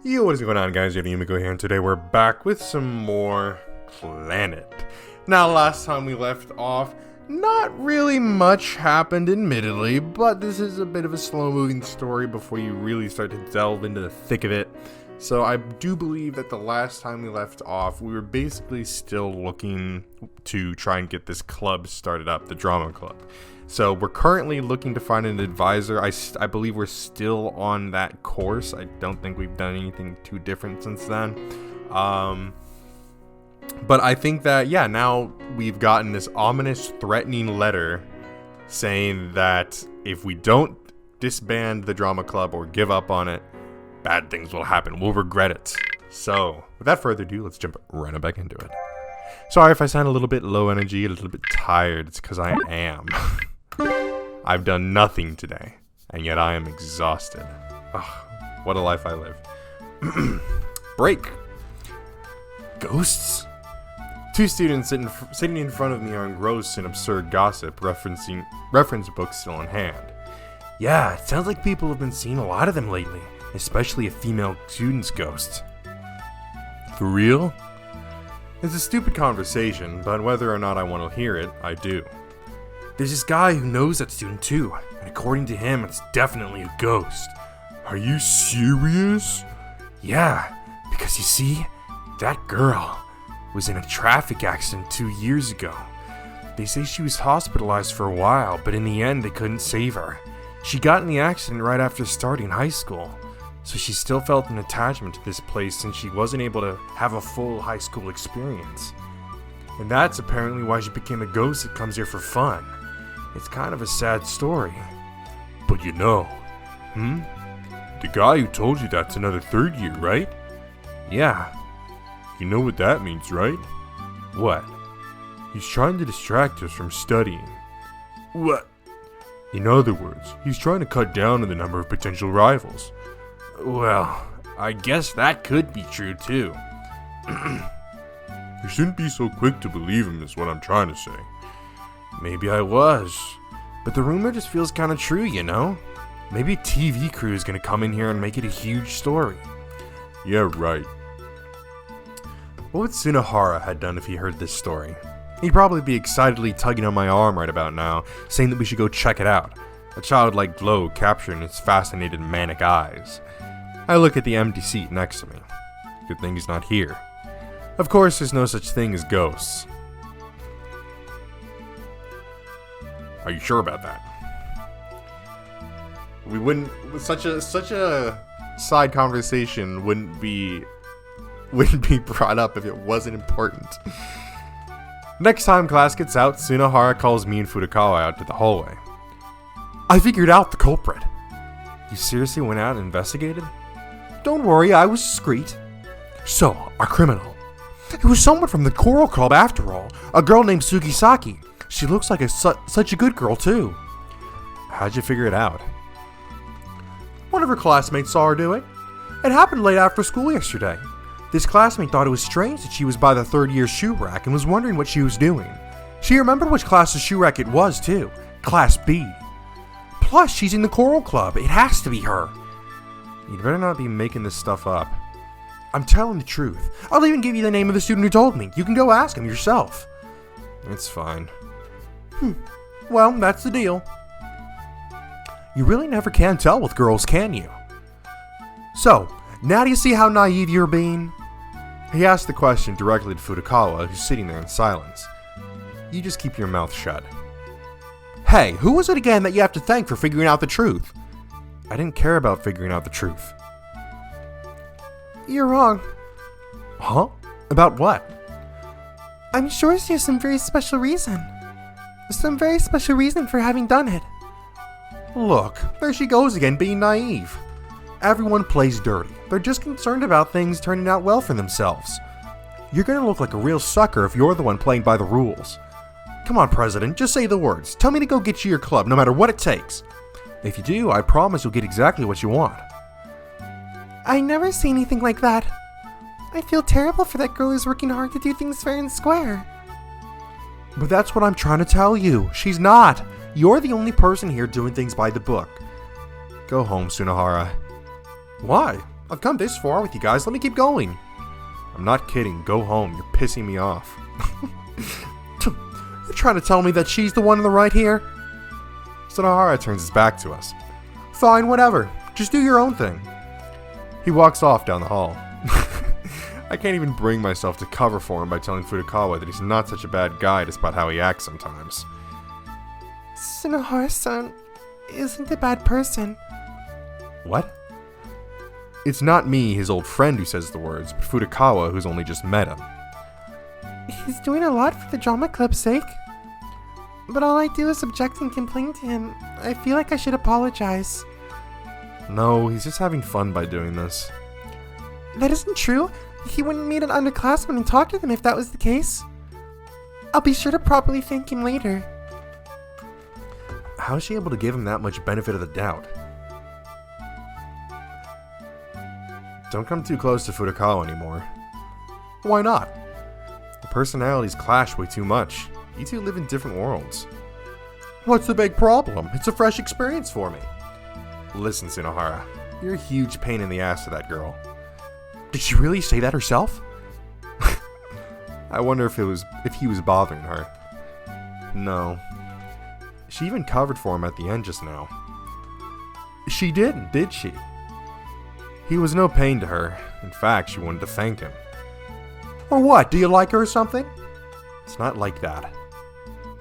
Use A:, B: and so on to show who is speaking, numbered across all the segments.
A: Yo, what is going on, guys? J.Yumeko here, and today we're back with some more CLANNAD. Now, last time we left off, not really much happened, admittedly, but this is a bit of a slow-moving story before you really start to delve into the thick of it. So I do believe that the last time we left off, we were basically still looking to try and get this club started up, the drama club. So we're currently looking to find an advisor. I believe we're still on that course. I don't think we've done anything too different since then. But I think that, yeah, now we've gotten this ominous, threatening letter saying that if we don't disband the drama club or give up on it, bad things will happen. We'll regret it. So, without further ado, let's jump right back into it. Sorry if I sound a little bit low energy, a little bit tired. It's because I am. I've done nothing today, and yet I am exhausted. Ugh, what a life I live. Break. Ghosts? Two students sitting in front of me are engrossed in absurd gossip, reference books still in hand. Yeah, it sounds like people have been seeing a lot of them lately, especially a female student's ghost. For real? It's a stupid conversation, but whether or not I want to hear it, I do. There's this guy who knows that student too, and according to him, it's definitely a ghost. Are you serious? Yeah, because you see, that girl was in a traffic accident 2 years ago. They say she was hospitalized for a while, but in the end, they couldn't save her. She got in the accident right after starting high school, so she still felt an attachment to this place since she wasn't able to have a full high school experience. And that's apparently why she became a ghost that comes here for fun. It's kind of a sad story. But you know, the guy who told you that's another third year, right? Yeah. You know what that means, right? What? He's trying to distract us from studying. What? In other words, he's trying to cut down on the number of potential rivals. Well, I guess that could be true too. You shouldn't be so quick to believe him is what I'm trying to say. Maybe I was, but the rumor just feels kind of true, you know? Maybe a TV crew is going to come in here and make it a huge story. Yeah, right. What would Tsunohara had done if he heard this story? He'd probably be excitedly tugging on my arm right about now, saying that we should go check it out. A childlike glow capturing his fascinated manic eyes. I look at the empty seat next to me. Good thing he's not here. Of course, there's no such thing as ghosts. Are you sure about that? We wouldn't. Such a side conversation wouldn't be brought up if it wasn't important. Next time class gets out, Tsunohara calls me and Furukawa out to the hallway. I figured out the culprit. You seriously went out and investigated? Don't worry, I was discreet. So, our criminal. It was someone from the choral club after all. A girl named Sugisaki. She looks like such a good girl too. How'd you figure it out? One of her classmates saw her do it. It happened late after school yesterday. This classmate thought it was strange that she was by the third year shoe rack and was wondering what she was doing. She remembered which class's shoe rack it was too. Class B. Plus, she's in the choral club. It has to be her. You'd better not be making this stuff up. I'm telling the truth. I'll even give you the name of the student who told me. You can go ask him yourself. It's fine. Well, that's the deal. You really never can tell with girls, can you? So, now do you see how naive you're being? He asked the question directly to Furukawa, who's sitting there in silence. You just keep your mouth shut. Hey, who was it again that you have to thank for figuring out the truth? I didn't care about figuring out the truth. You're wrong. Huh? About what? I'm sure there's some very special reason. Some very special reason for having done it. Look, there she goes again being naive. Everyone plays dirty. They're just concerned about things turning out well for themselves. You're gonna look like a real sucker if you're the one playing by the rules. Come on, President, just say the words. Tell me to go get you your club, no matter what it takes. If you do, I promise you'll get exactly what you want. I never see anything like that. I feel terrible for that girl who's working hard to do things fair and square. But that's what I'm trying to tell you. She's not. You're the only person here doing things by the book. Go home, Tsunohara. Why? I've come this far with you guys, let me keep going. I'm not kidding, go home, you're pissing me off. You're trying to tell me that she's the one in the right here? Sunohara turns his back to us. Fine, whatever, just do your own thing. He walks off down the hall. I can't even bring myself to cover for him by telling Furukawa that he's not such a bad guy despite how he acts sometimes.
B: Sunohara-san isn't a bad person.
A: What? It's not me, his old friend, who says the words, but Furukawa, who's only just met him.
B: He's doing a lot for the drama club's sake. But all I do is object and complain to him. I feel like I should apologize.
A: No, he's just having fun by doing this.
B: That isn't true. He wouldn't meet an underclassman and talk to them if that was the case. I'll be sure to properly thank him later.
A: How is she able to give him that much benefit of the doubt? Don't come too close to Furukawa anymore. Why not? The personalities clash way too much. You two live in different worlds. What's the big problem? It's a fresh experience for me. Listen, Sunohara, you're a huge pain in the ass to that girl. Did she really say that herself? I wonder if he was bothering her. No. She even covered for him at the end just now. She didn't, did she? He was no pain to her. In fact, she wanted to thank him. Or what? Do you like her or something? It's not like that.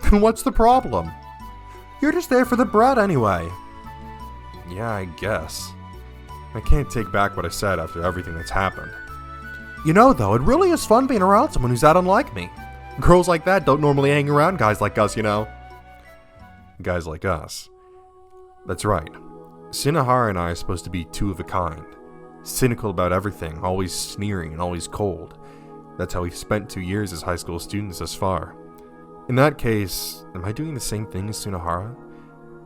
A: Then what's the problem? You're just there for the bread anyway. Yeah, I guess. I can't take back what I said after everything that's happened. You know, though, it really is fun being around someone who's that unlike me. Girls like that don't normally hang around guys like us, you know. Guys like us. That's right. Sunohara and I are supposed to be two of a kind. Cynical about everything, always sneering and always cold. That's how we've spent 2 years as high school students thus far. In that case, am I doing the same thing as Sunohara?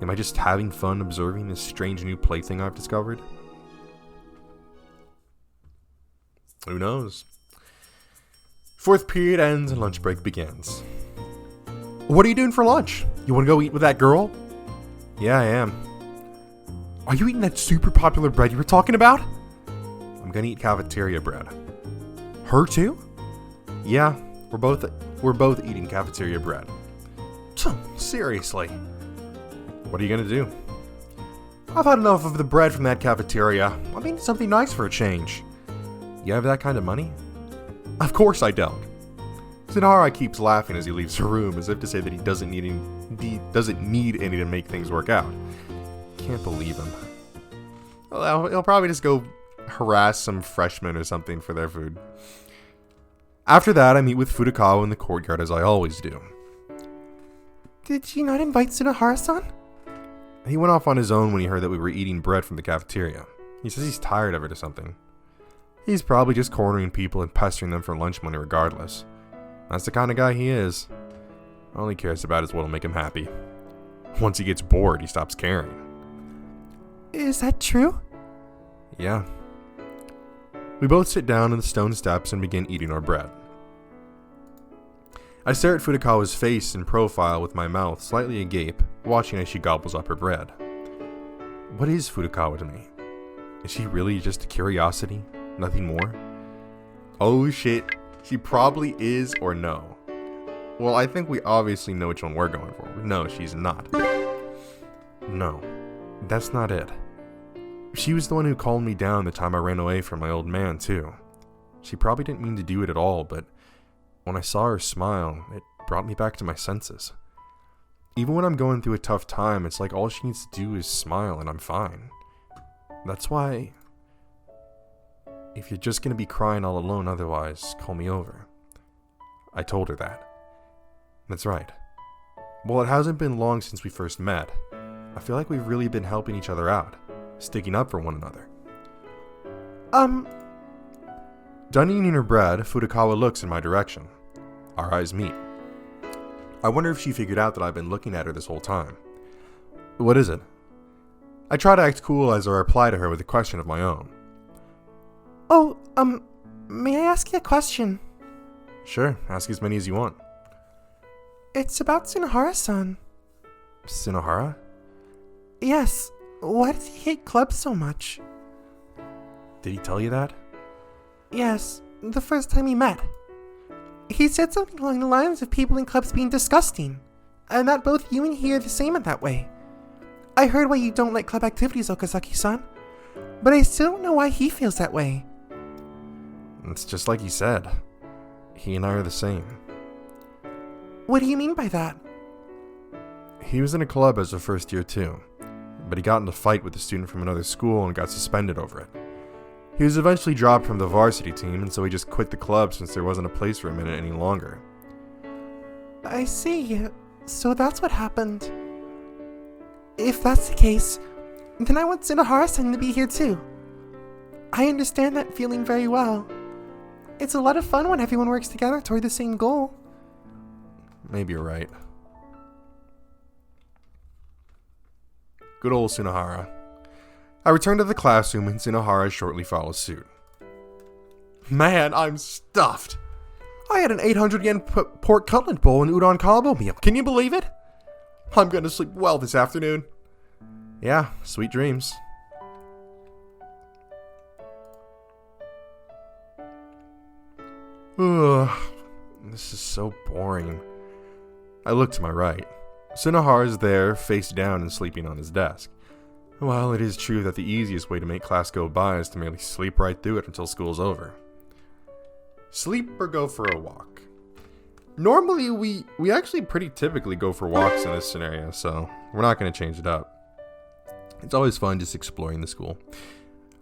A: Am I just having fun observing this strange new plaything I've discovered? Who knows? Fourth period ends and lunch break begins. What are you doing for lunch? You want to go eat with that girl? Yeah, I am. Are you eating that super popular bread you were talking about? I'm gonna eat cafeteria bread. Her too? Yeah, we're both eating cafeteria bread. Seriously. What are you gonna do? I've had enough of the bread from that cafeteria. I mean, something nice for a change. You have that kind of money? Of course I don't. Sunohara keeps laughing as he leaves the room, as if to say that he doesn't need any to make things work out. Can't believe him. Well, he'll probably just go harass some freshmen or something for their food. After that, I meet with Furukawa in the courtyard as I always do.
B: Did you not invite Sunohara-san?
A: He went off on his own when he heard that we were eating bread from the cafeteria. He says he's tired of it or something. He's probably just cornering people and pestering them for lunch money regardless. That's the kind of guy he is. All he cares about is what'll make him happy. Once he gets bored, he stops caring.
B: Is that true?
A: Yeah. We both sit down on the stone steps and begin eating our bread. I stare at Furukawa's face and profile with my mouth slightly agape, watching as she gobbles up her bread. What is Furukawa to me? Is she really just a curiosity? Nothing more? Oh shit, she probably is or no. Well, I think we obviously know which one we're going for. No, she's not. No, that's not it. She was the one who calmed me down the time I ran away from my old man, too. She probably didn't mean to do it at all, but when I saw her smile, it brought me back to my senses. Even when I'm going through a tough time, it's like all she needs to do is smile and I'm fine. That's why, if you're just gonna be crying all alone otherwise, call me over. I told her that. That's right. Well, it hasn't been long since we first met. I feel like we've really been helping each other out, sticking up for one another. Done eating her bread, Furukawa looks in my direction. Our eyes meet. I wonder if she figured out that I've been looking at her this whole time. What is it? I try to act cool as I reply to her with a question of my own.
B: Oh, may I ask you a question?
A: Sure, ask as many as you want.
B: It's about Sunohara-san.
A: Sunohara?
B: Yes. Why does he hate clubs so much?
A: Did he tell you that?
B: Yes, the first time we met. He said something along the lines of people in clubs being disgusting, and that both you and he are the same in that way. I heard why you don't like club activities, Okazaki-san, but I still don't know why he feels that way.
A: It's just like he said. He and I are the same.
B: What do you mean by that?
A: He was in a club as a first year too, but he got in a fight with a student from another school and got suspended over it. He was eventually dropped from the varsity team, and so he just quit the club since there wasn't a place for him in it any longer.
B: I see. So that's what happened. If that's the case, then I want Tsunohara-san to be here too. I understand that feeling very well. It's a lot of fun when everyone works together toward the same goal.
A: Maybe you're right. Good old Tsunohara. I return to the classroom and Tsunohara shortly follows suit. Man, I'm stuffed. I had an 800 yen pork cutlet bowl and udon combo meal. Can you believe it? I'm gonna sleep well this afternoon. Yeah, sweet dreams. Ugh, this is so boring. I look to my right. Tsunohara is there, face down and sleeping on his desk. While it is true that the easiest way to make class go by is to merely sleep right through it until school's over. Sleep or go for a walk. Normally, we actually pretty typically go for walks in this scenario, so we're not going to change it up. It's always fun just exploring the school.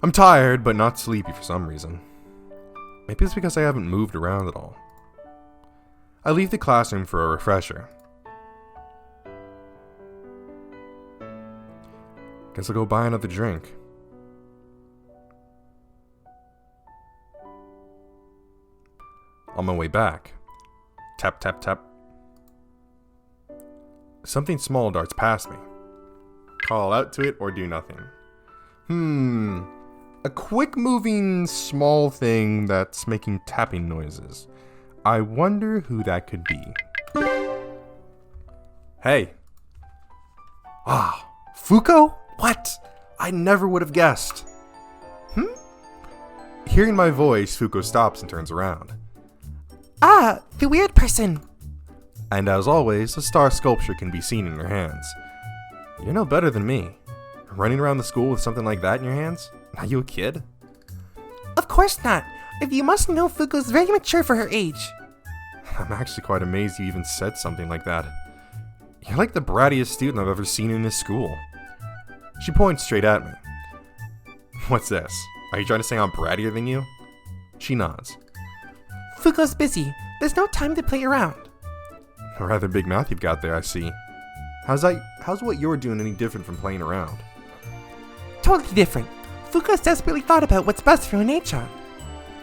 A: I'm tired, but not sleepy for some reason. Maybe it's because I haven't moved around at all. I leave the classroom for a refresher. Guess I'll go buy another drink. On my way back. Tap, tap, tap. Something small darts past me. Call out to it or do nothing. A quick moving small thing that's making tapping noises. I wonder who that could be. Hey. Ah, Fuko? What? I never would have guessed. Hearing my voice, Fuko stops and turns around.
B: Ah, the weird person.
A: And as always, a star sculpture can be seen in her hands. You're no better than me. Running around the school with something like that in your hands? Are you a kid?
B: Of course not. If you must know, Fuko's very mature for her age.
A: I'm actually quite amazed you even said something like that. You're like the brattiest student I've ever seen in this school. She points straight at me. What's this? Are you trying to say I'm brattier than you? She nods.
B: Fuko's busy. There's no time to play around.
A: A rather big mouth you've got there, I see. How's what you're doing any different from playing around?
B: Totally different. Fuko's desperately thought about what's best for One-chan.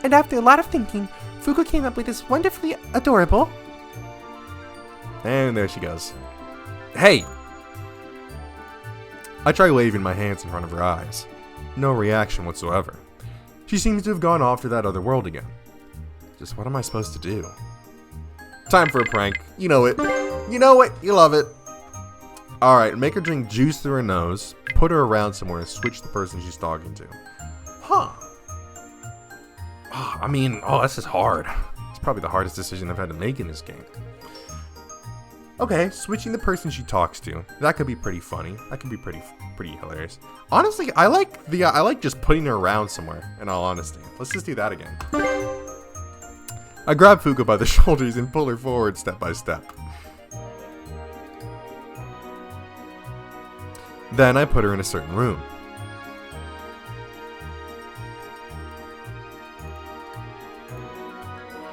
B: And after a lot of thinking, Fuko came up with this wonderfully adorable...
A: And there she goes. Hey! I try waving my hands in front of her eyes. No reaction whatsoever. She seems to have gone off to that other world again. Just what am I supposed to do? Time for a prank. You know it. You know it. You love it. Alright, make her drink juice through her nose, put her around somewhere, and switch the person she's talking to. Huh. This is hard. It's probably the hardest decision I've had to make in this game. Okay, switching the person she talks to. That could be pretty funny. That could be pretty hilarious. Honestly, I like just putting her around somewhere, in all honesty. Let's just do that again. I grab Fuko by the shoulders and pull her forward step by step. Then I put her in a certain room.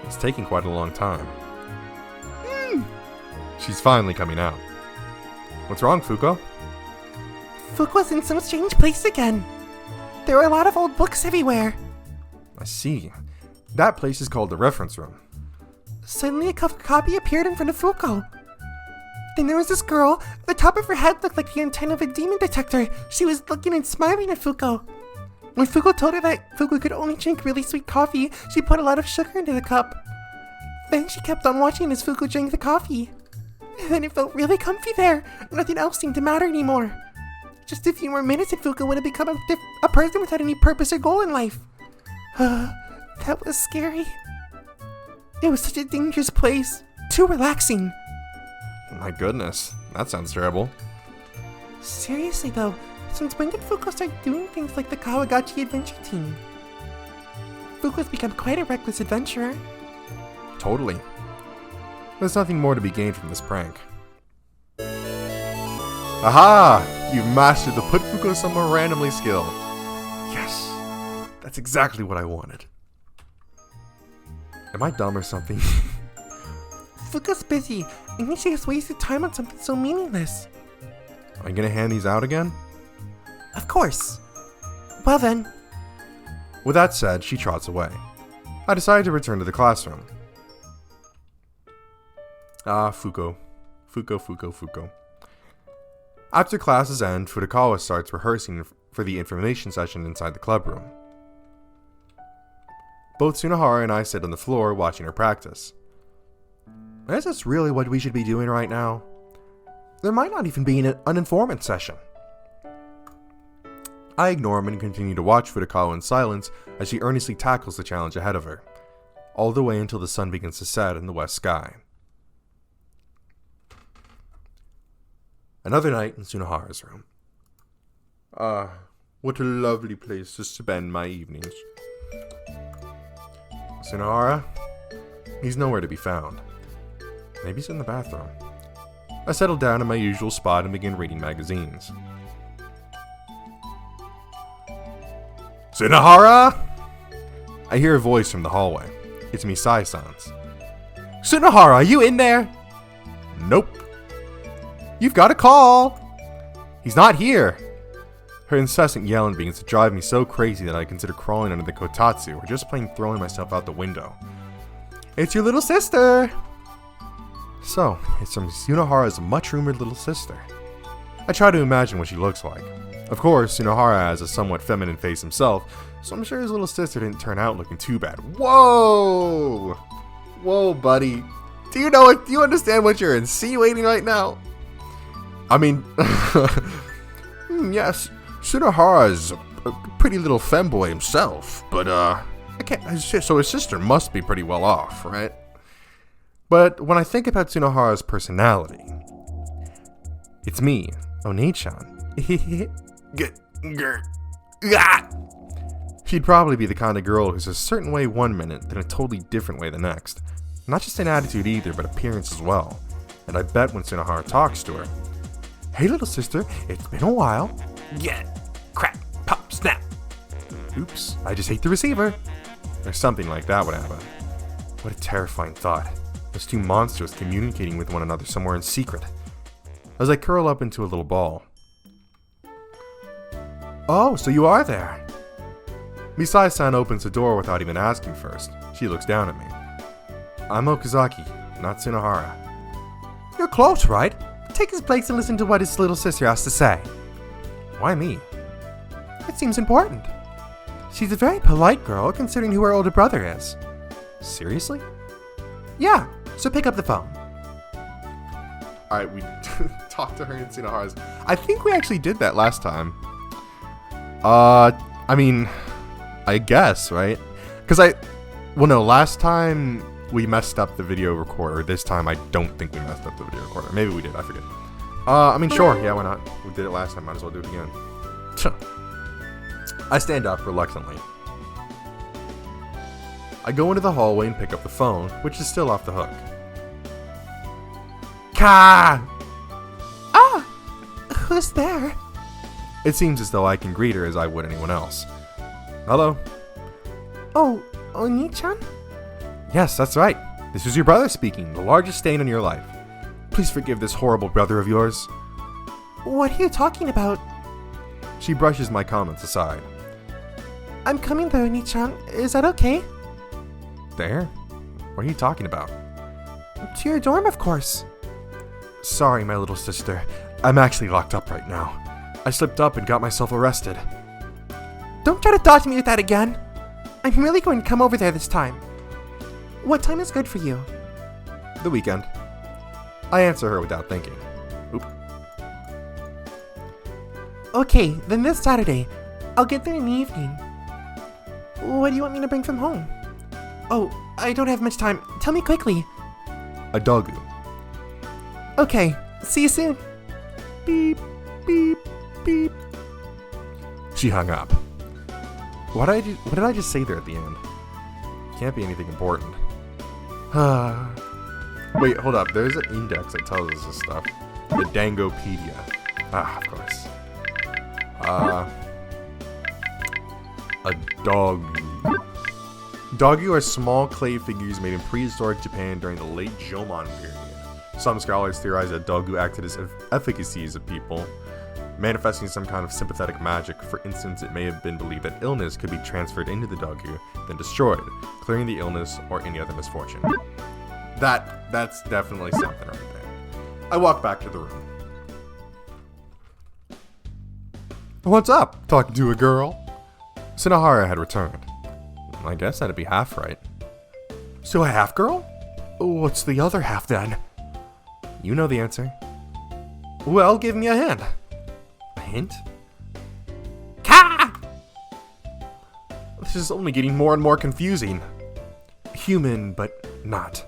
A: It's taking quite a long time. She's finally coming out. What's wrong, Fuko?
B: Fuko's in some strange place again. There are a lot of old books everywhere.
A: I see. That place is called the reference room.
B: Suddenly a copy appeared in front of Fuko. Then there was this girl. The top of her head looked like the antenna of a demon detector. She was looking and smiling at Fuko. When Fuko told her that Fuko could only drink really sweet coffee, she put a lot of sugar into the cup. Then she kept on watching as Fuko drank the coffee. And then it felt really comfy there. Nothing else seemed to matter anymore. Just a few more minutes and Fuko would have become a person without any purpose or goal in life. That was scary. It was such a dangerous place. Too relaxing.
A: My goodness, that sounds terrible.
B: Seriously though, since when did Fuko start doing things like the Kawagachi Adventure Team? Fuko's become quite a reckless adventurer.
A: Totally. There's nothing more to be gained from this prank. Aha! You've mastered the put Fuko somewhere randomly skill. Yes! That's exactly what I wanted. Am I dumb or something?
B: Fuko's busy, and she has wasted time on something so meaningless.
A: Are you gonna hand these out again?
B: Of course. Well then.
A: With that said, she trots away. I decided to return to the classroom. Ah, Fuko. Fuko. After classes end, Furukawa starts rehearsing for the information session inside the club room. Both Tsunohara and I sit on the floor watching her practice. Is this really what we should be doing right now? There might not even be an informant session. I ignore him and continue to watch Furukawa in silence as she earnestly tackles the challenge ahead of her, all the way until the sun begins to set in the west sky. Another night in Tsunohara's room. What a lovely place to spend my evenings. Tsunohara? He's nowhere to be found. Maybe he's in the bathroom. I settle down in my usual spot and begin reading magazines. Tsunohara! I hear a voice from the hallway. It's Misai-san's. Tsunohara, are you in there? Nope. You've got a call! He's not here! Her incessant yelling begins to drive me so crazy that I consider crawling under the kotatsu or just plain throwing myself out the window. It's your little sister! So, it's from Tsunohara's much-rumored little sister. I try to imagine what she looks like. Of course, Tsunohara has a somewhat feminine face himself, so I'm sure his little sister didn't turn out looking too bad. Whoa! Whoa, buddy. Do you understand what you're insinuating right now? I mean, yes, Tsunohara is a pretty little femboy himself, but, so his sister must be pretty well off, right? But when I think about Tsunohara's personality, it's me, Oni-chan. She'd probably be the kind of girl who's a certain way one minute, then a totally different way the next. Not just in attitude either, but appearance as well. And I bet when Tsunohara talks to her, "Hey little sister, it's been a while." Yeah, crack, pop, snap. Oops, I just hate the receiver. Or something like that would happen. What a terrifying thought. Those two monsters communicating with one another somewhere in secret. As I curl up into a little ball. Oh, so you are there. Misai-san opens the door without even asking first. She looks down at me. I'm Okazaki, not Tsunohara. You're close, right? Take his place and listen to what his little sister has to say. Why me? It seems important. She's a very polite girl, considering who her older brother is. Seriously? Yeah, so pick up the phone. Alright, we talked to her in Tsunohara's. I think we actually did that last time. I mean, I guess, right? Last time we messed up the video recorder. This time I don't think we messed up the video recorder. Maybe we did, I forget. Sure, yeah, why not? We did it last time, might as well do it again. I stand up reluctantly. I go into the hallway and pick up the phone, which is still off the hook. Ka!
B: Ah! Who's there?
A: It seems as though I can greet her as I would anyone else. Hello?
B: Oh, Oni-chan?
A: Yes, that's right. This is your brother speaking, the largest stain on your life. Please forgive this horrible brother of yours.
B: What are you talking about?
A: She brushes my comments aside.
B: I'm coming there, Oni-chan. Is that okay?
A: There? What are you talking about?
B: To your dorm, of course.
A: Sorry, my little sister. I'm actually locked up right now. I slipped up and got myself arrested.
B: Don't try to dodge me with that again. I'm really going to come over there this time. What time is good for you?
A: The weekend. I answer her without thinking. Oop.
B: Okay, then this Saturday. I'll get there in the evening. What do you want me to bring from home? Oh, I don't have much time. Tell me quickly.
A: A doggo.
B: Okay, see you soon.
A: Beep, beep, beep. She hung up. What did I just say there at the end? Can't be anything important. Wait, hold up. There's an index that tells us this stuff. The Dangopedia. Ah, of course. A doggo. Doggo are small clay figures made in prehistoric Japan during the late Jomon period. Some scholars theorize that doggo acted as efficacies of people, manifesting some kind of sympathetic magic. For instance, it may have been believed that illness could be transferred into the doggo, then destroyed, clearing the illness or any other misfortune. That's definitely something right there. I walk back to the room. What's up? Talking to a girl? Sunohara had returned. I guess that'd be half right. So a half girl? What's the other half then? You know the answer. Well, give me a hint. A hint? Ka! This is only getting more and more confusing. Human, but not.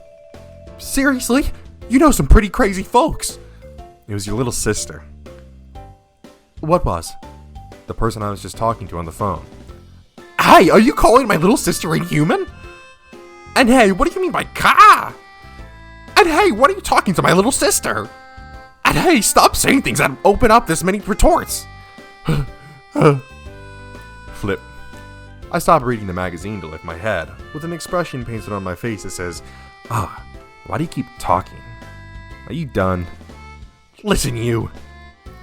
A: Seriously? You know some pretty crazy folks. It was your little sister. What was? The person I was just talking to on the phone. Hey, are you calling my little sister inhuman? And hey, what do you mean by ka? And hey, what are you talking to my little sister? And hey, stop saying things that open up this many retorts. Flip. I stop reading the magazine to lift my head, with an expression painted on my face that says, why do you keep talking? Are you done? Listen, you.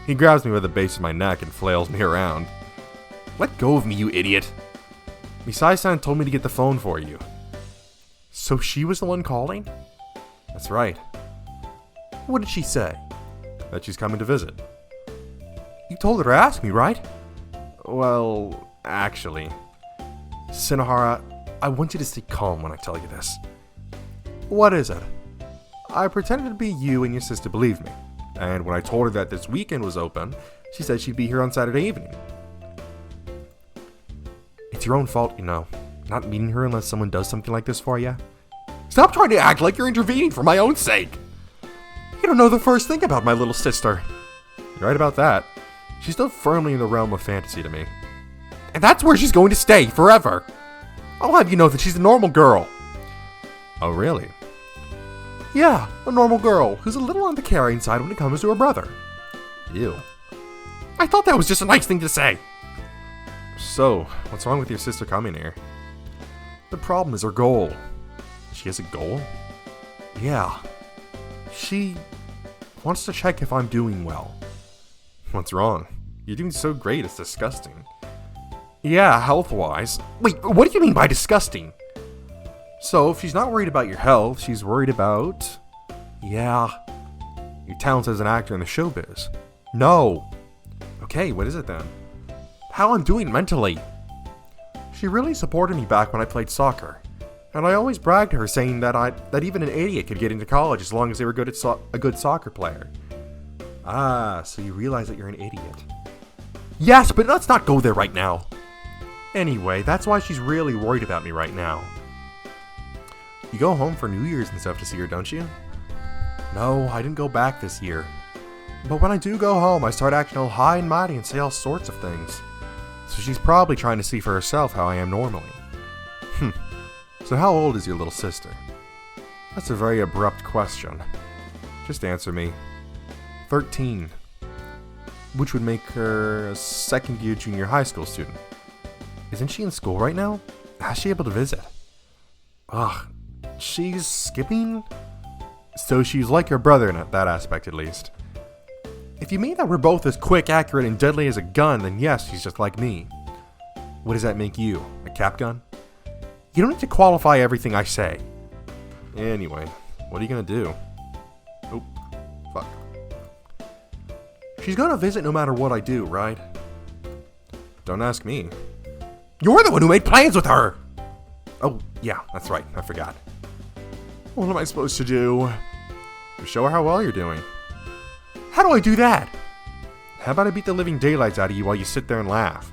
A: He grabs me by the base of my neck and flails me around. Let go of me, you idiot. Misai-san told me to get the phone for you. So she was the one calling? That's right. What did she say? That she's coming to visit. You told her to ask me, right? Well, actually. Sunohara, I want you to stay calm when I tell you this. What is it? I pretended to be you and your sister believed me. And when I told her that this weekend was open, she said she'd be here on Saturday evening. It's your own fault, you know. Not meeting her unless someone does something like this for you. Stop trying to act like you're intervening for my own sake. You don't know the first thing about my little sister. You're right about that. She's still firmly in the realm of fantasy to me. And that's where she's going to stay, forever. I'll have you know that she's a normal girl. Oh, really? Yeah, a normal girl who's a little on the caring side when it comes to her brother. Ew. I thought that was just a nice thing to say. So, what's wrong with your sister coming here? The problem is her goal. She has a goal? Yeah. She wants to check if I'm doing well. What's wrong? You're doing so great, it's disgusting. Yeah, health-wise. Wait, what do you mean by disgusting? So, if she's not worried about your health, she's worried about... Yeah. Your talents as an actor in the showbiz. No. Okay, what is it then? How I'm doing mentally. She really supported me back when I played soccer. And I always bragged to her saying that even an idiot could get into college as long as they were a good soccer player. Ah, so you realize that you're an idiot. Yes, but let's not go there right now. Anyway, that's why she's really worried about me right now. You go home for New Year's and stuff to see her, don't you? No, I didn't go back this year. But when I do go home, I start acting all high and mighty and say all sorts of things. So she's probably trying to see for herself how I am normally. So how old is your little sister? That's a very abrupt question. Just answer me. 13. Which would make her a second-year junior high school student. Isn't she in school right now? How's she able to visit? Ugh, she's skipping? So she's like her brother in that aspect at least. If you mean that we're both as quick, accurate, and deadly as a gun, then yes, she's just like me. What does that make you? A cap gun? You don't need to qualify everything I say. Anyway, what are you gonna do? Oh, fuck. She's gonna visit no matter what I do, right? Don't ask me. You're the one who made plans with her! Oh, yeah, that's right, I forgot. What am I supposed to do? Show her how well you're doing. How do I do that? How about I beat the living daylights out of you while you sit there and laugh?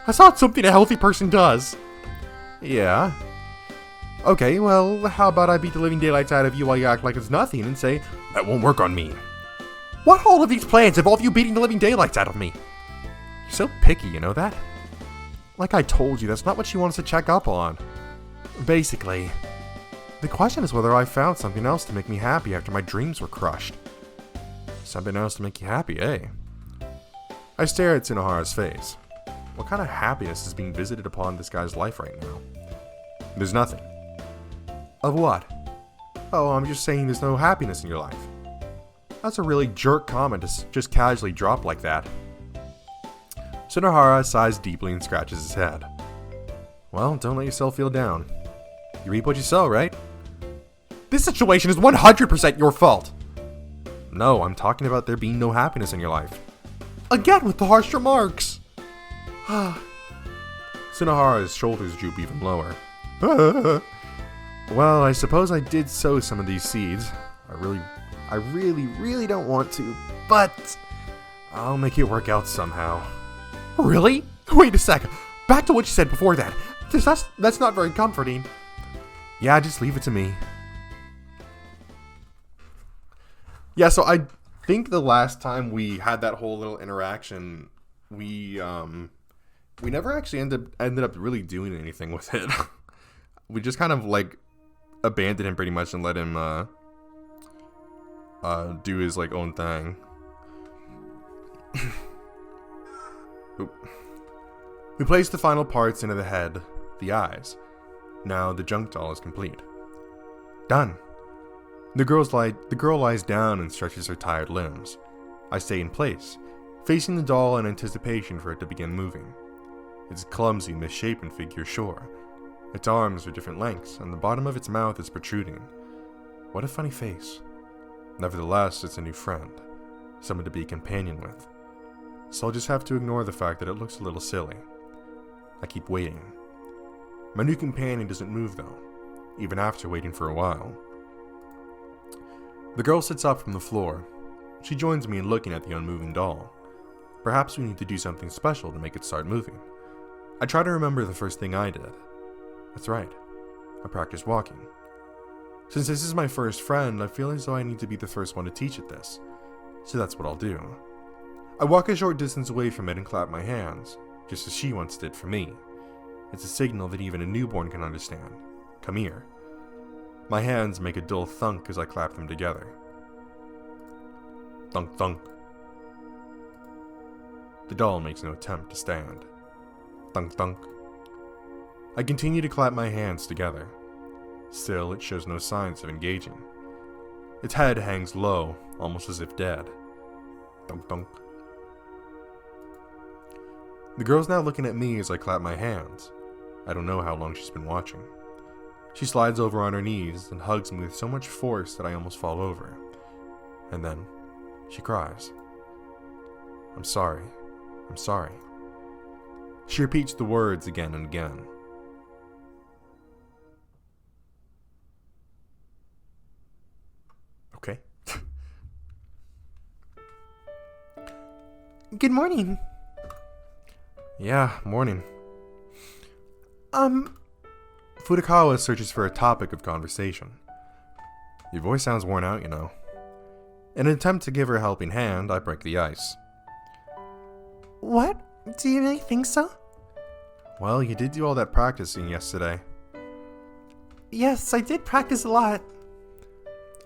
A: That's not something a healthy person does. Yeah. Okay, well, how about I beat the living daylights out of you while you act like it's nothing and say, that won't work on me. What all of these plans involve you beating the living daylights out of me? You're so picky, you know that? Like I told you, that's not what she wants to check up on. Basically, the question is whether I found something else to make me happy after my dreams were crushed. Something else to make you happy, eh? I stare at Tsunohara's face. What kind of happiness is being visited upon this guy's life right now? There's nothing. Of what? Oh, I'm just saying there's no happiness in your life. That's a really jerk comment to just casually drop like that. Tsunohara sighs deeply and scratches his head. Well, don't let yourself feel down. You reap what you sow, right? This situation is 100% your fault! No, I'm talking about there being no happiness in your life. Again with the harsh remarks! Tsunohara's shoulders droop even lower. Well, I suppose I did sow some of these seeds. I really don't want to, but I'll make it work out somehow. Really? Wait a second. Back to what you said before that. That's not very comforting. Yeah, just leave it to me. Yeah, so I think the last time we had that whole little interaction, we never actually ended up really doing anything with it. We just kind of like abandoned him pretty much and let him do his like own thing. We placed the final parts into the head, the eyes. Now the junk doll is complete. Done. The girl lies down and stretches her tired limbs. I stay in place, facing the doll in anticipation for it to begin moving. It's a clumsy, misshapen figure, sure. Its arms are different lengths, and the bottom of its mouth is protruding. What a funny face. Nevertheless, it's a new friend, someone to be a companion with. So I'll just have to ignore the fact that it looks a little silly. I keep waiting. My new companion doesn't move though, even after waiting for a while. The girl sits up from the floor. She joins me in looking at the unmoving doll. Perhaps we need to do something special to make it start moving. I try to remember the first thing I did. That's right. I practiced walking. Since this is my first friend, I feel as though I need to be the first one to teach it this. So that's what I'll do. I walk a short distance away from it and clap my hands, just as she once did for me. It's a signal that even a newborn can understand. Come here. My hands make a dull thunk as I clap them together. Thunk thunk. The doll makes no attempt to stand. Thunk thunk. I continue to clap my hands together. Still, it shows no signs of engaging. Its head hangs low, almost as if dead. Thunk thunk. The girl's now looking at me as I clap my hands. I don't know how long she's been watching. She slides over on her knees and hugs me with so much force that I almost fall over. And then, she cries. I'm sorry. I'm sorry. She repeats the words again and again. Okay.
B: Good morning.
A: Yeah, morning. Fudakawa searches for a topic of conversation. Your voice sounds worn out, you know. In an attempt to give her a helping hand, I break the ice.
B: What? Do you really think so?
A: Well, you did do all that practicing yesterday.
B: Yes, I did practice a lot.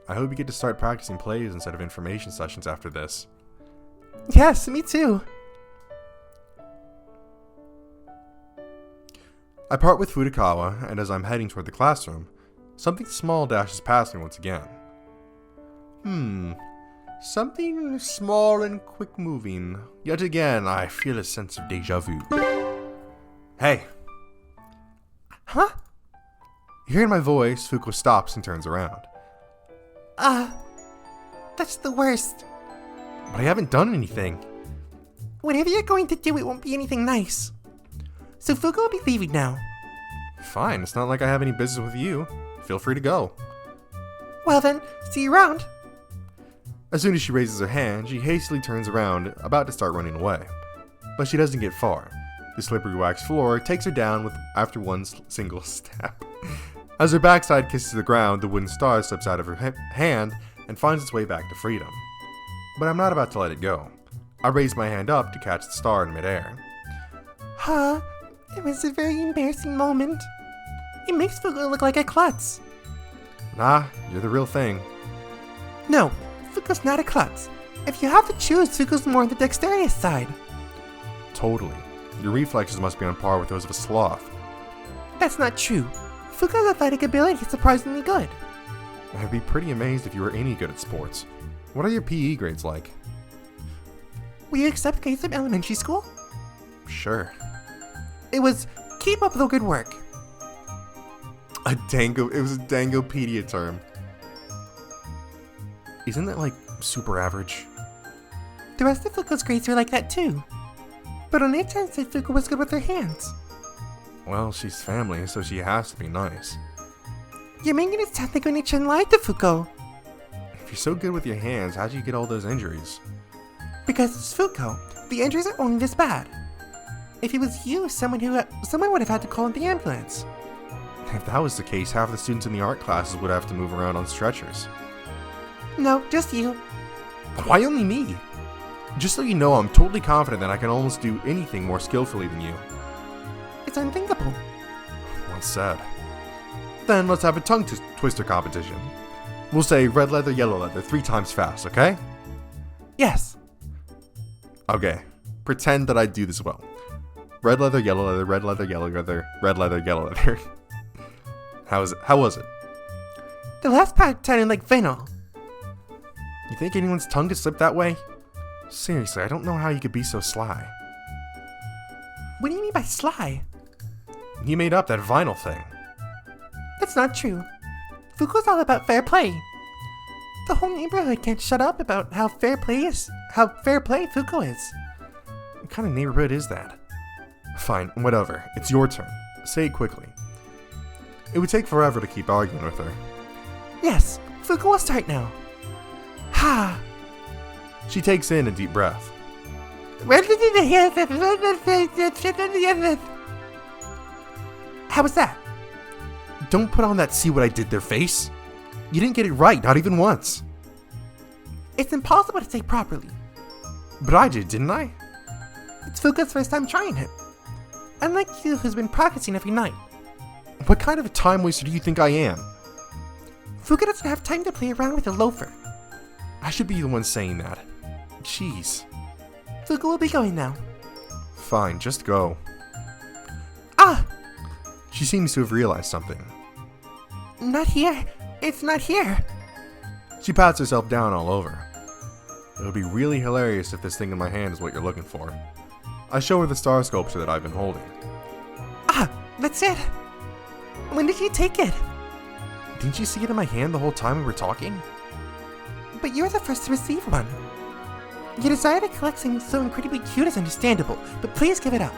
A: I hope you get to start practicing plays instead of information sessions after this.
B: Yes, me too.
A: I part with Fudakawa, and as I'm heading toward the classroom, something small dashes past me once again. Something small and quick-moving. Yet again, I feel a sense of déjà vu. Hey!
B: Huh?
A: Hearing my voice, Fuko stops and turns around.
B: That's the worst.
A: But I haven't done anything.
B: Whatever you're going to do, it won't be anything nice. So Fuko will be leaving now.
A: Fine, it's not like I have any business with you. Feel free to go.
B: Well then, see you around.
A: As soon as she raises her hand, she hastily turns around, about to start running away. But she doesn't get far. The slippery wax floor takes her down after one single step. As her backside kisses the ground, the wooden star slips out of her hand and finds its way back to freedom. But I'm not about to let it go. I raise my hand up to catch the star in midair.
B: Huh? It was a very embarrassing moment. It makes Fuko look like a klutz.
A: Nah, you're the real thing.
B: No, Fuko's not a klutz. If you have to choose, Fuko's more on the dexterous side.
A: Totally. Your reflexes must be on par with those of a sloth.
B: That's not true. Fuko's athletic ability is surprisingly good.
A: I'd be pretty amazed if you were any good at sports. What are your PE grades like?
B: Will you accept grades from elementary school?
A: Sure.
B: It was, keep up the good work.
A: It was a Dangopedia term. Isn't that like super average?
B: The rest of Fuko's grades were like that too. But on their turn said Fuko was good with her hands.
A: Well, she's family, so she has to be nice.
B: You're making it sound like Oni-chan lied to Fuko.
A: If you're so good with your hands, how'd you get all those injuries?
B: Because it's Fuko, the injuries are only this bad. If it was you, someone would have had to call in the ambulance.
A: If that was the case, half the students in the art classes would have to move around on stretchers.
B: No, just you.
A: Why only me? Just so you know, I'm totally confident that I can almost do anything more skillfully than you.
B: It's unthinkable.
A: Well said. Then let's have a tongue twister competition. We'll say red leather, yellow leather 3 times fast, okay?
B: Yes.
A: Okay. Pretend that I do this well. Red leather, yellow leather, red leather, yellow leather, red leather, yellow leather. How was it?
B: The last part sounded like vinyl.
A: You think anyone's tongue could slip that way? Seriously, I don't know how you could be so sly.
B: What do you mean by sly?
A: You made up that vinyl thing.
B: That's not true. Fuko's all about fair play. The whole neighborhood can't shut up about how fair play Fuko is.
A: What kind of neighborhood is that? Fine, whatever. It's your turn. Say it quickly. It would take forever to keep arguing with her.
B: Yes, Fuko will start now. Ha!
A: She takes in a deep breath.
B: How was that?
A: Don't put on that see what I did there face. You didn't get it right, not even once.
B: It's impossible to say properly.
A: But I did, didn't I?
B: It's Fuko's first time trying it. Unlike you, who's been practicing every night.
A: What kind of a time waster do you think I am?
B: Fuko doesn't have time to play around with a loafer.
A: I should be the one saying that. Jeez.
B: Fuko will be going now.
A: Fine, just go.
B: Ah!
A: She seems to have realized something.
B: Not here. It's not here.
A: She pats herself down all over. It would be really hilarious if this thing in my hand is what you're looking for. I show her the star sculpture that I've been holding.
B: Ah, that's it. When did you take it?
A: Didn't you see it in my hand the whole time we were talking?
B: But you're the first to receive one. Your desire to collect things so incredibly cute is understandable, but please give it up.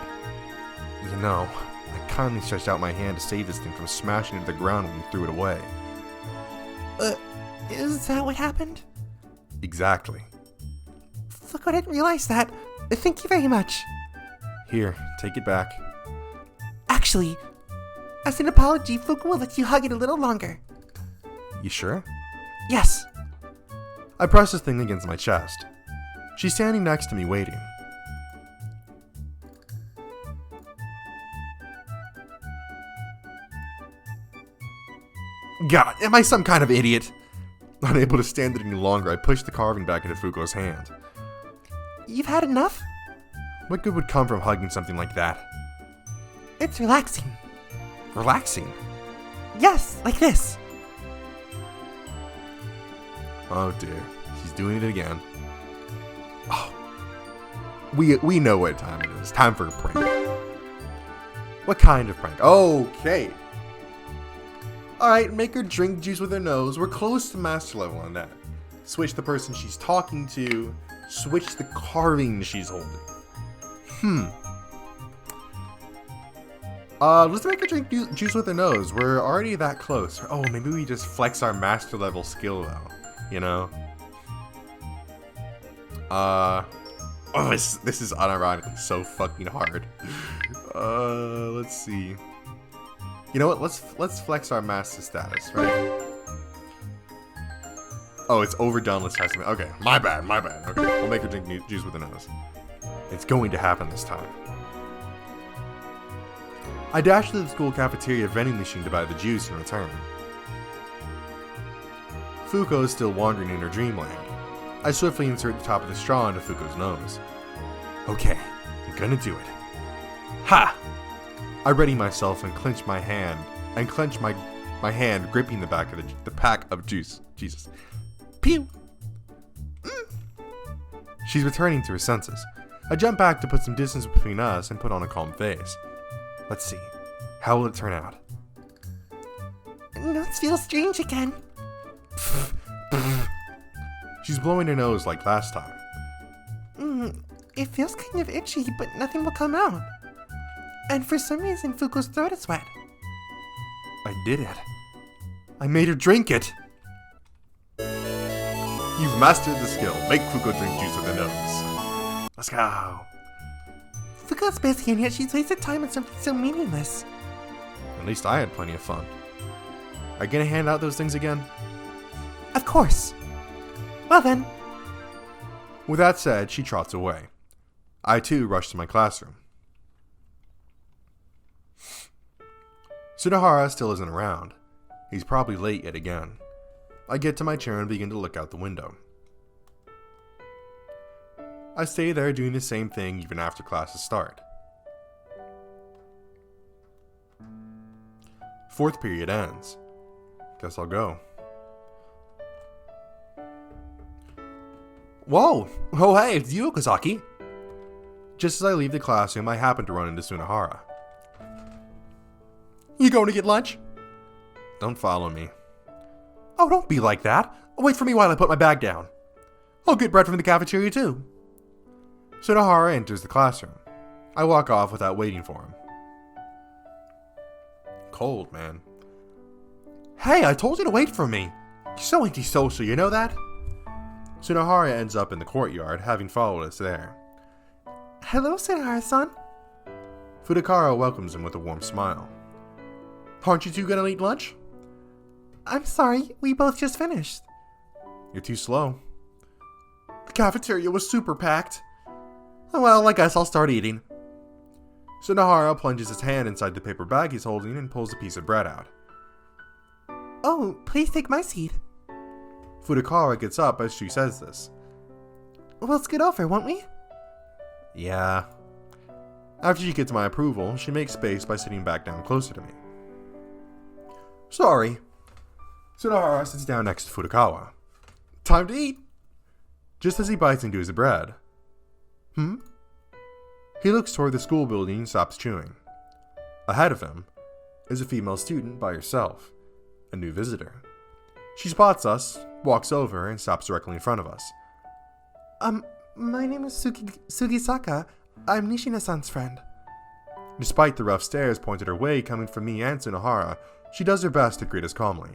A: You know, I kindly stretched out my hand to save this thing from smashing into the ground when you threw it away.
B: Is that what happened?
A: Exactly.
B: Fuko didn't realize that. Thank you very much.
A: Here, take it back.
B: Actually, as an apology, Fuko will let you hug it a little longer.
A: You sure?
B: Yes.
A: I press this thing against my chest. She's standing next to me waiting. God, am I some kind of idiot? Unable to stand it any longer, I push the carving back into Fuko's hand.
B: You've had enough?
A: What good would come from hugging something like that?
B: It's relaxing.
A: Relaxing?
B: Yes, like this.
A: Oh dear, she's doing it again. Oh, we know what time it is. Time for a prank. What kind of prank? Okay. Alright, make her drink juice with her nose. We're close to master level on that. Switch the person she's talking to. Switch the carving she's holding. Let's make her drink juice with her nose. We're already that close. Oh, maybe we just flex our master level skill though. You know? Oh, this is unironically so fucking hard. Let's see. You know what? Let's flex our master status, right? Oh, it's overdone. Let's try something. Okay, my bad. Okay, we'll make her drink juice with the nose. It's going to happen this time. I dash to the school cafeteria vending machine to buy the juice in return. Fuko is still wandering in her dreamland. I swiftly insert the top of the straw into Fuko's nose. Okay, I'm gonna do it. Ha! I ready myself and clench my hand, my hand gripping the back of the pack of juice. Jesus. Pew! She's returning to her senses. I jump back to put some distance between us and put on a calm face. Let's see. How will it turn out?
B: Notes feel strange again.
A: She's blowing her nose like last time.
B: It feels kind of itchy, but nothing will come out. And for some reason, Fuko's throat is wet.
A: I did it. I made her drink it. You've mastered the skill. Make Fuko drink juice with the nose. Let's go.
B: Fuko's busy, and yet she's wasted time on something so meaningless.
A: At least I had plenty of fun. Are you gonna hand out those things again?
B: Of course. Well then.
A: With that said, she trots away. I too rush to my classroom. Tsunohara still isn't around. He's probably late yet again. I get to my chair and begin to look out the window. I stay there doing the same thing even after classes start. Fourth period ends. Guess I'll go. Whoa! Oh hey, it's you, Okazaki! Just as I leave the classroom, I happen to run into Tsunohara. You going to get lunch? Don't follow me. Oh, don't be like that. Wait for me while I put my bag down. I'll get bread from the cafeteria too. Tsunohara enters the classroom. I walk off without waiting for him. Cold, man. Hey, I told you to wait for me. You're so antisocial, you know that? Tsunohara ends up in the courtyard, having followed us there.
B: Hello, Tsunohara-san.
A: Fudokara welcomes him with a warm smile. Aren't you two gonna eat lunch?
B: I'm sorry, we both just finished.
A: You're too slow. The cafeteria was super packed. Well, I guess I'll start eating. Tsunohara plunges his hand inside the paper bag he's holding and pulls a piece of bread out.
B: Oh, please take my seat.
A: Fudokara gets up as she says this.
B: We'll scoot over, won't we?
A: Yeah. After she gets my approval, she makes space by sitting back down closer to me. Sorry. Tsunohara sits down next to Fudokawa. Time to eat! Just as he bites into his bread. He looks toward the school building and stops chewing. Ahead of him is a female student by herself, a new visitor. She spots us, walks over, and stops directly in front of us.
B: My name is Sugisaka. I'm Nishina-san's friend.
A: Despite the rough stares pointed her way coming from me and Tsunohara, she does her best to greet us calmly.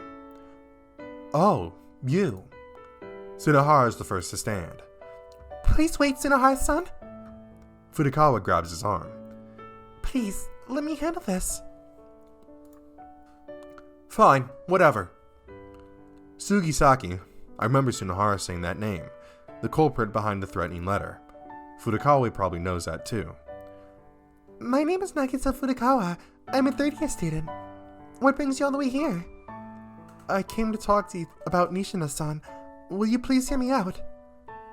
A: Oh, you. Tsunohara is the first to stand.
B: Please wait, Tsunohara-san.
A: Fudokawa grabs his arm.
B: Please, let me handle this.
A: Fine, whatever. Sugisaki, I remember Tsunohara saying that name, the culprit behind the threatening letter. Fudokawa probably knows that too.
B: My name is Nagisa Fudokawa. I'm a third-year student. What brings you all the way here? I came to talk to you about Nishina-san. Will you please hear me out?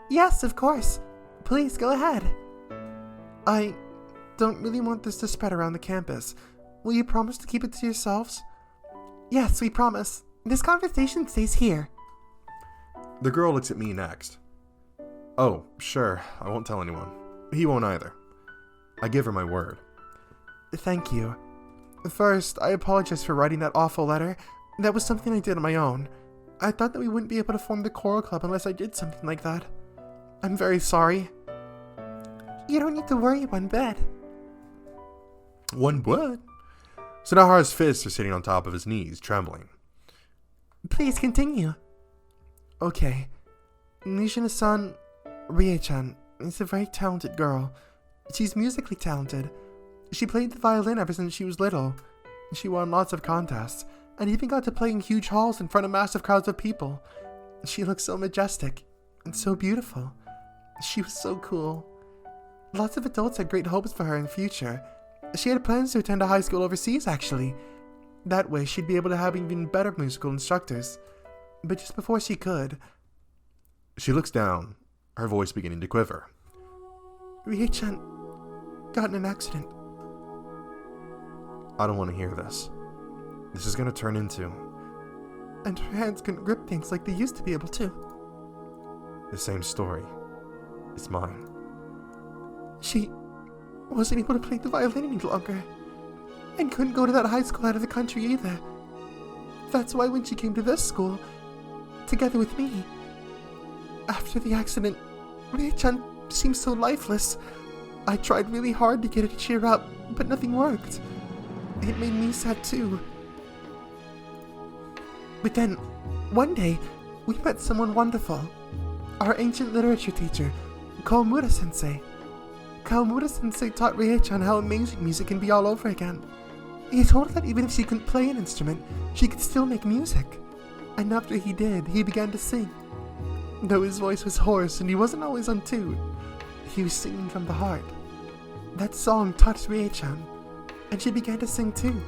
B: Yes, of course. Please, go ahead. I don't really want this to spread around the campus. Will you promise to keep it to yourselves? Yes, we promise. This conversation stays here.
A: The girl looks at me next. Oh, sure, I won't tell anyone. He won't either. I give her my word.
B: Thank you. First, I apologize for writing that awful letter. That was something I did on my own. I thought that we wouldn't be able to form the choral club unless I did something like that. I'm very sorry. You don't need to worry one bit.
A: One what? Tsunohara's fists are sitting on top of his knees, trembling.
B: Please continue. Okay. Nishina-san, Rie-chan, is a very talented girl. She's musically talented. She played the violin ever since she was little. She won lots of contests, and even got to play in huge halls in front of massive crowds of people. She looked so majestic, and so beautiful. She was so cool. Lots of adults had great hopes for her in the future. She had plans to attend a high school overseas, actually. That way, she'd be able to have even better musical instructors. But just before she could...
A: She looks down, her voice beginning to quiver.
B: Rie-chan got in an accident.
A: I don't want to hear this. This is going to turn into...
B: And her hands couldn't grip things like they used to be able to.
A: The same story. It's mine.
B: She wasn't able to play the violin any longer. And couldn't go to that high school out of the country either. That's why when she came to this school, together with me, after the accident, Rie-chan seemed so lifeless. I tried really hard to get her to cheer up, but nothing worked. It made me sad too. But then, one day, we met someone wonderful. Our ancient literature teacher, Kawamura-sensei. Kawamura-sensei taught Rie-chan how amazing music can be all over again. He told her that even if she couldn't play an instrument, she could still make music. And after he did, he began to sing. Though his voice was hoarse and he wasn't always on tune, he was singing from the heart. That song touched Rie-chan, and she began to sing too.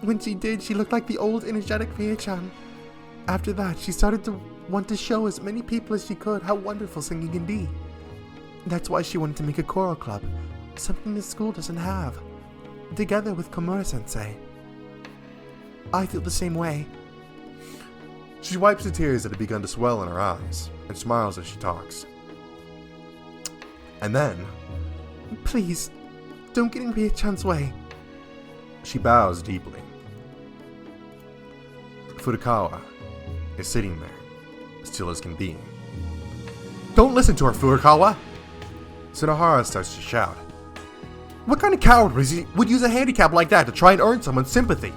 B: When she did, she looked like the old energetic Rie-chan. After that, she started to want to show as many people as she could how wonderful singing can be. That's why she wanted to make a choral club, something the school doesn't have, together with Komura-sensei. I feel the same way.
A: She wipes the tears that have begun to swell in her eyes, and smiles as she talks. And then...
B: Please, don't get in Rie-chan's way.
A: She bows deeply. Furukawa is sitting there, still as can be. Don't listen to her, Furukawa! Tsunohara starts to shout. What kind of coward would use a handicap like that to try and earn someone's sympathy?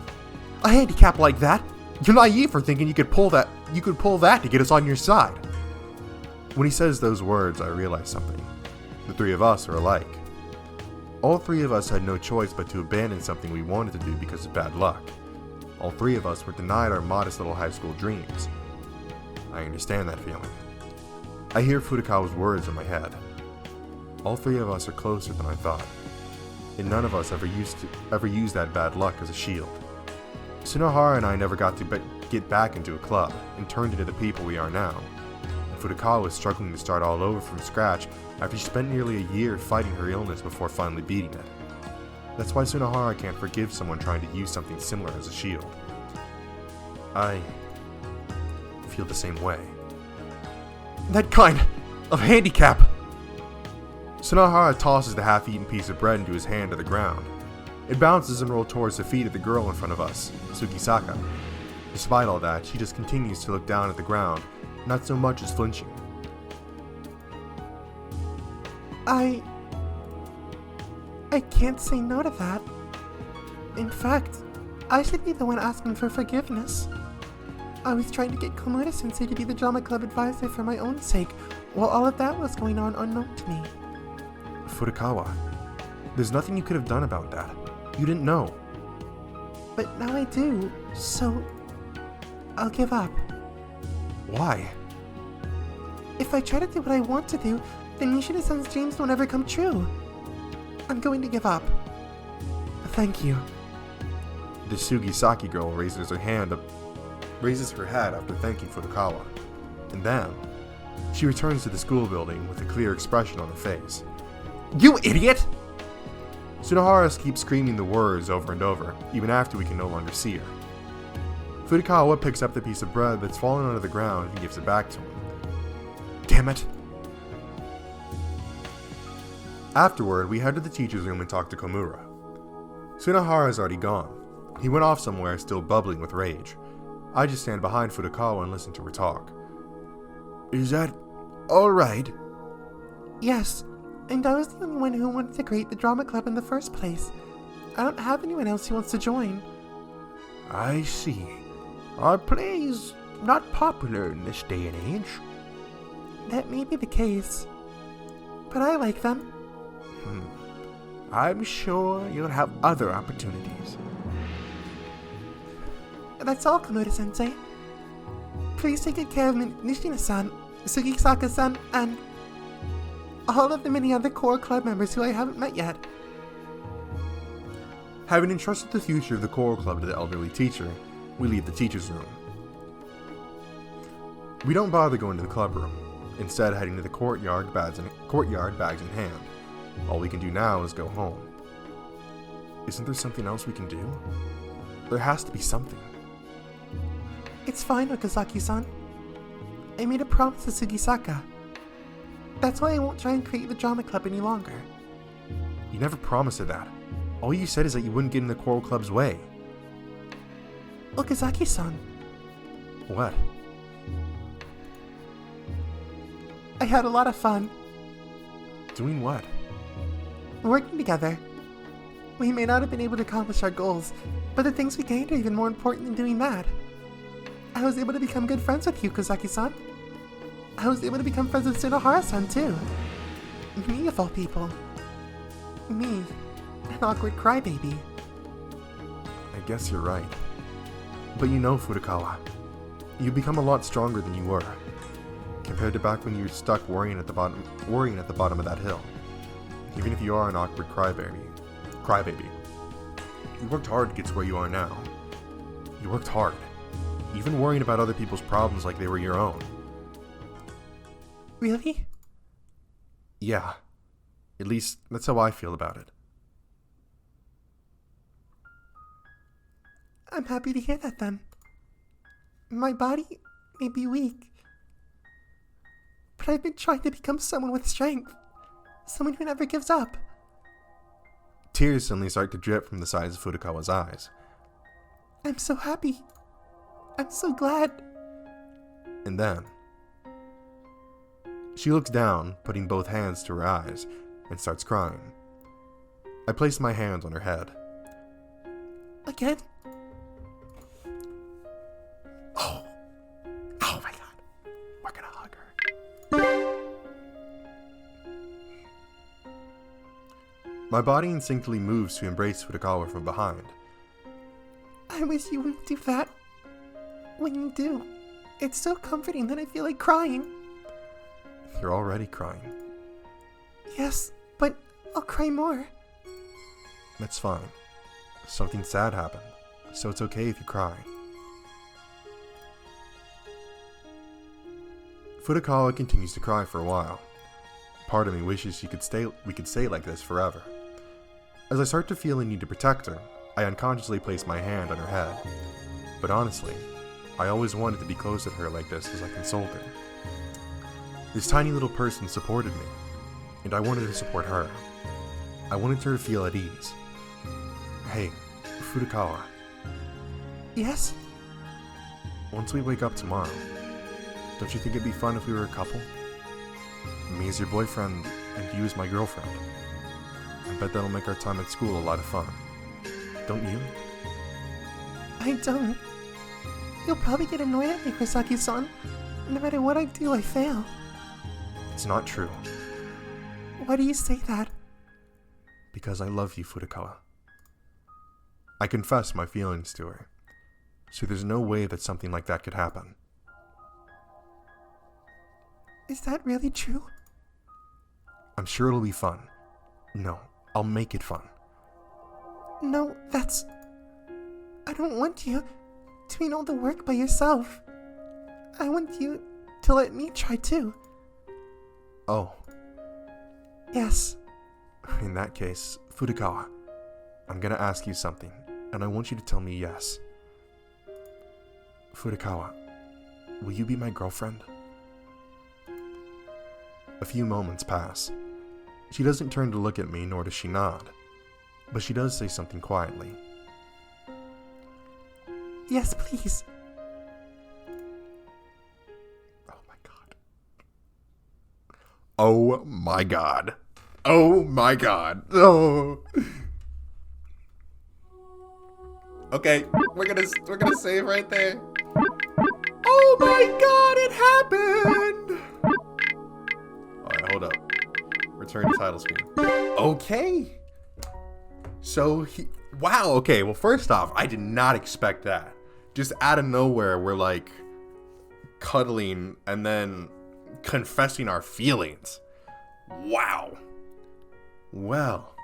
A: A handicap like that? You're naive for thinking you could pull that to get us on your side. When he says those words, I realize something. The three of us are alike. All three of us had no choice but to abandon something we wanted to do because of bad luck. All three of us were denied our modest little high school dreams. I understand that feeling. I hear Furukawa's words in my head. All three of us are closer than I thought, and none of us ever used that bad luck as a shield. Tsunohara and I never got to get back into a club and turned into the people we are now. And Furukawa was struggling to start all over from scratch after she spent nearly a year fighting her illness before finally beating it. That's why Tsunohara can't forgive someone trying to use something similar as a shield. I feel the same way. That kind of handicap! Tsunohara tosses the half-eaten piece of bread into his hand to the ground. It bounces and rolls towards the feet of the girl in front of us, Sugisaka. Despite all that, she just continues to look down at the ground, not so much as flinching.
B: I can't say no to that. In fact, I should be the one asking for forgiveness. I was trying to get Komura-sensei to be the drama club advisor for my own sake, while all of that was going on unknown to me.
A: Furukawa, there's nothing you could have done about that. You didn't know.
B: But now I do, so I'll give up.
A: Why?
B: If I try to do what I want to do, then Nishida-san's dreams won't ever come true. I'm going to give up. Thank you.
A: The Sugisaki girl raises her head after thanking Furukawa. And then, she returns to the school building with a clear expression on her face. You idiot! Tsunohara keeps screaming the words over and over, even after we can no longer see her. Furukawa picks up the piece of bread that's fallen onto the ground and gives it back to him. Damn it! Afterward, we head to the teacher's room and talk to Komura. Tsunohara's already gone. He went off somewhere, still bubbling with rage. I just stand behind Furukawa and listen to her talk. Is that alright?
B: Yes, and I was the only one who wanted to create the drama club in the first place. I don't have anyone else who wants to join.
C: I see. Our play is not popular in this day and age.
B: That may be the case, but I like them.
C: I'm sure you'll have other opportunities.
B: That's all, Komodo-sensei. Please take good care of Nishina-san, Sugisaka-san, and all of the many other core club members who I haven't met yet.
A: Having entrusted the future of the choral club to the elderly teacher, we leave the teacher's room. We don't bother going to the club room, instead heading to the courtyard, bags in hand. All we can do now is go home. Isn't there something else we can do? There has to be something.
B: It's fine, Okazaki-san. I made a promise to Sugisaka. That's why I won't try and create the drama club any longer.
A: You never promised her that. All you said is that you wouldn't get in the choral club's way.
B: Okazaki-san,
A: What?
B: I had a lot of fun
A: Doing what?
B: working together. We may not have been able to accomplish our goals, but the things we gained are even more important than doing that. I was able to become good friends with you, Kozaki-san. I was able to become friends with Tsunohara-san, too. Me, of all people. Me, an awkward crybaby.
A: I guess you're right. But you know, Furukawa, you've become a lot stronger than you were, compared to back when you were stuck worrying at the bottom of that hill. Even if you are an awkward crybaby, you worked hard to get to where you are now. You worked hard, even worrying about other people's problems like they were your own.
B: Really?
A: Yeah, at least that's how I feel about it.
B: I'm happy to hear that then. My body may be weak, but I've been trying to become someone with strength. Someone who never gives up.
A: Tears suddenly start to drip from the sides of Furukawa's eyes.
B: I'm so happy. I'm so glad.
A: And then she looks down, putting both hands to her eyes, and starts crying. I place my hands on her head.
B: Again?
A: Oh my god. We're gonna hug her. My body instinctively moves to embrace Furukawa from behind.
B: I wish you wouldn't do that. When you do, it's so comforting that I feel like crying.
A: You're already crying.
B: Yes, but I'll cry more.
A: That's fine. Something sad happened, so it's okay if you cry. Furukawa continues to cry for a while. Part of me wishes we could stay like this forever. As I start to feel a need to protect her, I unconsciously place my hand on her head. But honestly, I always wanted to be close to her like this as I consoled her. This tiny little person supported me, and I wanted to support her. I wanted her to feel at ease. Hey, Furukawa,
B: Yes?
A: once we wake up tomorrow, don't you think it'd be fun if we were a couple? Me as your boyfriend, and you as my girlfriend. I bet that'll make our time at school a lot of fun. Don't you?
B: I don't. You'll probably get annoyed at me, Kosaki-san. No matter what I do, I fail.
A: It's not true.
B: Why do you say that?
A: Because I love you, Furukawa. I confess my feelings to her, so there's no way that something like that could happen.
B: Is that really true?
A: I'm sure it'll be fun. No, I'll make it fun.
B: No, that's... I don't want you doing all the work by yourself. I want you to let me try too.
A: Oh,
B: Yes.
A: in that case, Furukawa, I'm gonna ask you something, and I want you to tell me yes. Furukawa, will you be my girlfriend? A few moments pass. She doesn't turn to look at me, nor does she nod, but she does say something quietly.
B: Yes, please.
A: Oh my god. Oh my god. Oh my god. Oh. Okay, we're gonna save right there. Oh my god, it happened! Alright, hold up. Return to title screen. Okay. So wow, okay, well first off, I did not expect that. Just out of nowhere, we're like cuddling and then confessing our feelings. Wow. Well,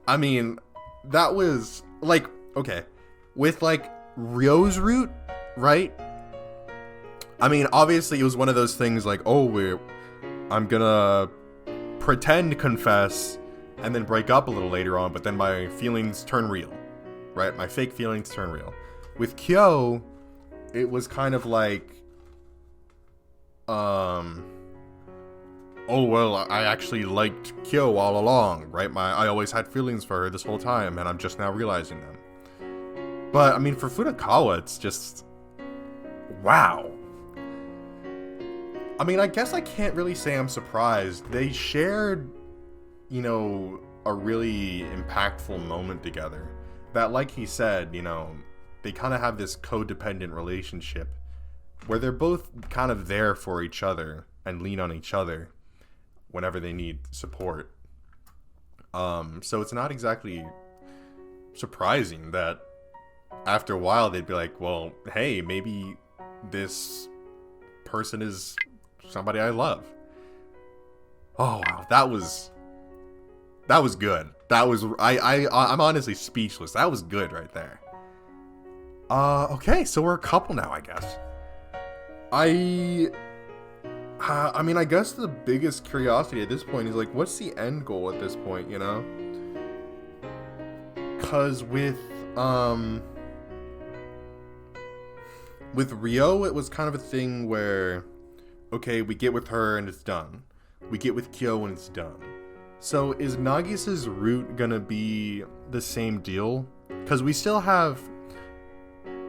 A: I mean, that was like, okay, with like Ryo's route, right? I mean, obviously it was one of those things like, oh, I'm gonna pretend to confess and then break up a little later on, but then my feelings turn real, right? My fake feelings turn real. With Kyo, it was kind of like, oh, well, I actually liked Kyo all along, right? I always had feelings for her this whole time, and I'm just now realizing them. But, I mean, for Furukawa, it's just, wow. I mean, I guess I can't really say I'm surprised. They shared, you know, a really impactful moment together. That, like he said, you know, they kind of have this codependent relationship where they're both kind of there for each other and lean on each other whenever they need support. So it's not exactly surprising that after a while they'd be like, well, hey, maybe this person is somebody I love. Oh wow, that was good. That was I'm honestly speechless. That was good right there. Okay, so we're a couple now, I guess. I mean, I guess the biggest curiosity at this point is like, what's the end goal at this point, you know? Cause with Ryo, it was kind of a thing where, okay, we get with her and it's done. We get with Kyo and it's done. So is Nagisa's route gonna be the same deal? Because we still have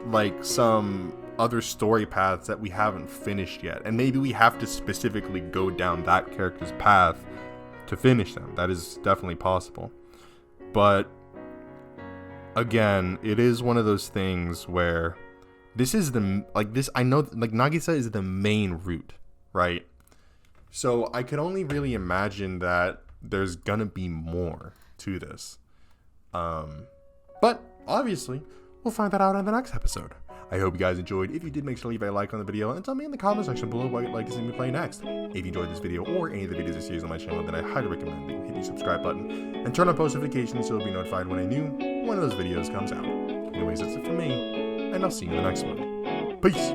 A: like some other story paths that we haven't finished yet, and maybe we have to specifically go down that character's path to finish them. That is definitely possible. But again, it is one of those things where this is the, like, this, I know, like, Nagisa is the main route, right? So I could only really imagine that there's gonna be more to this. But obviously, we'll find that out in the next episode. I hope you guys enjoyed. If you did, make sure to leave a like on the video and tell me in the comment section below what you'd like to see me play next. If you enjoyed this video or any of the videos or series on my channel, then I highly recommend that you hit the subscribe button and turn on post notifications so you'll be notified when one of those videos comes out. Anyways, that's it from me, and I'll see you in the next one. Peace!